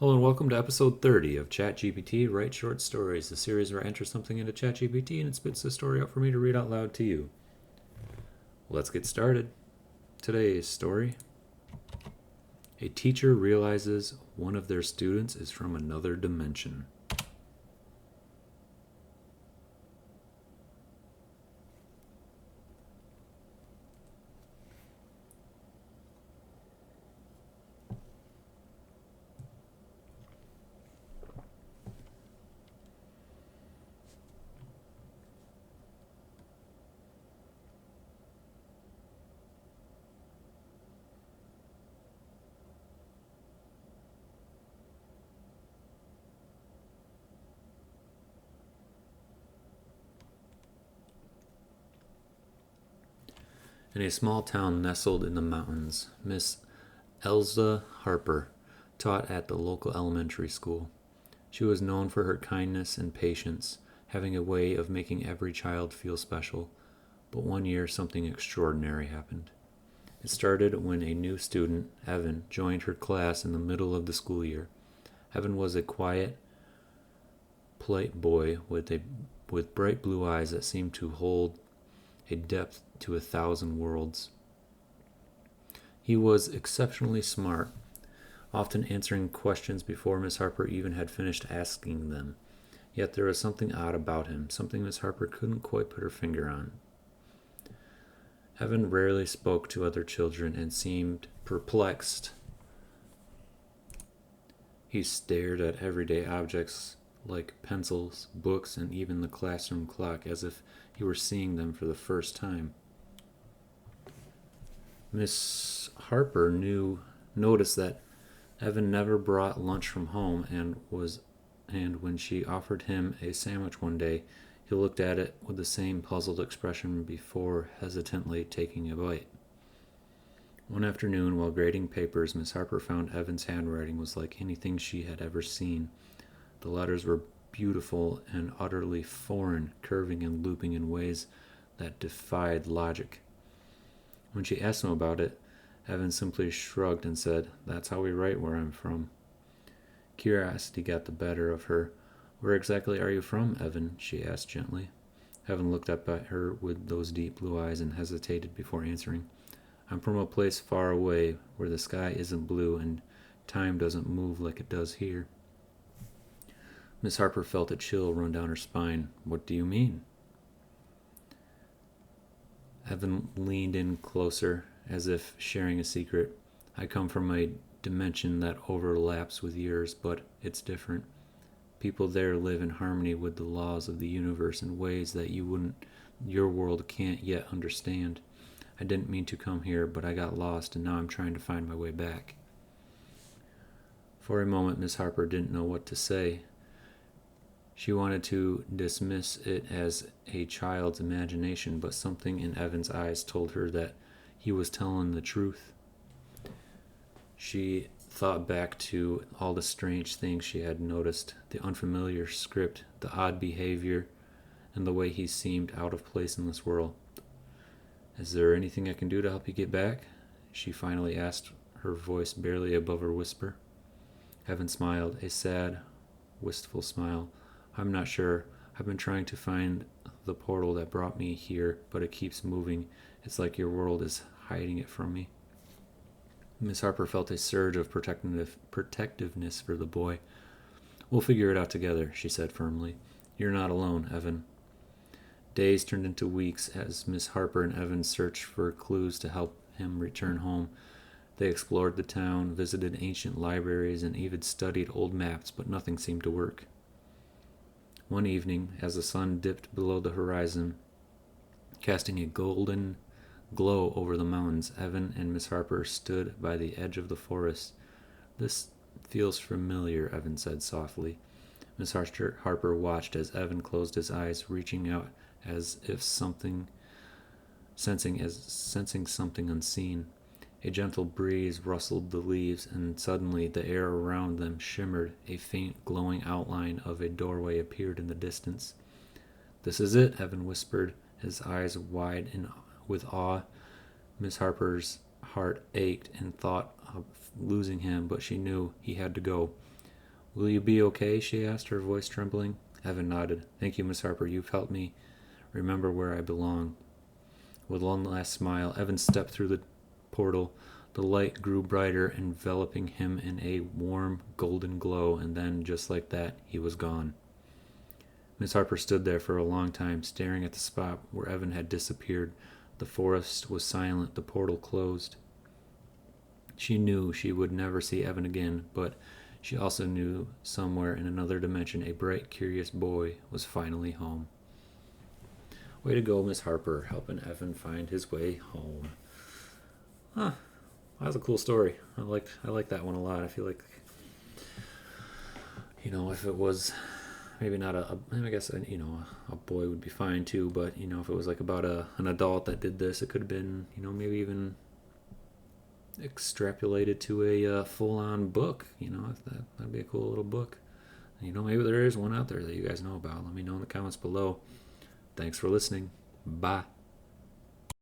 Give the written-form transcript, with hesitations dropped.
Hello and welcome to episode 30 of ChatGPT Write Short Stories, the series where I enter something into ChatGPT and it spits the story out for me to read out loud to you. Let's get started. Today's story: a teacher realizes one of their students is from another dimension. In a small town nestled in the mountains, Miss Elsa Harper taught at the local elementary school. She was known for her kindness and patience, having a way of making every child feel special. But one year, something extraordinary happened. It started when a new student, Evan, joined her class in the middle of the school year. Evan was a quiet, polite boy with bright blue eyes that seemed to hold a depth to 1,000 worlds. He was exceptionally smart, often answering questions before Miss Harper even had finished asking them. Yet there was something odd about him, something Miss Harper couldn't quite put her finger on. Evan rarely spoke to other children and seemed perplexed. He stared at everyday objects like pencils, books, and even the classroom clock as if he were seeing them for the first time. Miss Harper noticed that Evan never brought lunch from home and when she offered him a sandwich one day, he looked at it with the same puzzled expression before hesitantly taking a bite. One afternoon, while grading papers, Miss Harper found Evan's handwriting was like anything she had ever seen. The letters were beautiful and utterly foreign, curving and looping in ways that defied logic. When she asked him about it, Evan simply shrugged and said, "That's how we write where I'm from." Curiosity got the better of her. "Where exactly are you from, Evan?" she asked gently. Evan looked up at her with those deep blue eyes and hesitated before answering. "I'm from a place far away where the sky isn't blue and time doesn't move like it does here." Miss Harper felt a chill run down her spine. "What do you mean?" Evan leaned in closer, as if sharing a secret. "I come from a dimension that overlaps with yours, but it's different. People there live in harmony with the laws of the universe in ways that your world can't yet understand. I didn't mean to come here, but I got lost, and now I'm trying to find my way back." For a moment, Miss Harper didn't know what to say. She wanted to dismiss it as a child's imagination, but something in Evan's eyes told her that he was telling the truth. She thought back to all the strange things she had noticed, the unfamiliar script, the odd behavior, and the way he seemed out of place in this world. "Is there anything I can do to help you get back?" she finally asked, her voice barely above her whisper. Evan smiled, a sad, wistful smile. "I'm not sure. I've been trying to find the portal that brought me here, but it keeps moving. It's like your world is hiding it from me." Miss Harper felt a surge of protectiveness for the boy. "We'll figure it out together," she said firmly. "You're not alone, Evan." Days turned into weeks as Miss Harper and Evan searched for clues to help him return home. They explored the town, visited ancient libraries, and even studied old maps, but nothing seemed to work. One evening, as the sun dipped below the horizon, casting a golden glow over the mountains, Evan and Miss Harper stood by the edge of the forest. "This feels familiar," Evan said softly. Miss Harper watched as Evan closed his eyes, reaching out as if sensing something unseen. A gentle breeze rustled the leaves, and suddenly the air around them shimmered. A faint glowing outline of a doorway appeared in the distance. "This is it," Evan whispered, his eyes wide with awe. Miss Harper's heart ached and thought of losing him, but she knew he had to go. Will you be okay? She asked, her voice trembling. Evan nodded. Thank you, Miss Harper. You've helped me remember where I belong. With one last smile, Evan stepped through the portal. The light grew brighter, enveloping him in a warm, golden glow, and then, just like that, he was gone. Miss Harper stood there for a long time, staring at the spot where Evan had disappeared. The forest was silent, the portal closed. She knew she would never see Evan again, but she also knew somewhere in another dimension a bright, curious boy was finally home. Way to go, Miss Harper, helping Evan find his way home. Huh. That was a cool story. I like that one a lot. I feel like, if it was maybe not I guess a boy would be fine too, but if it was like about an adult that did this, it could have been maybe even extrapolated to a full-on book. That'd be a cool little book. Maybe there is one out there that you guys know about. Let me know in the comments below. Thanks for listening. Bye.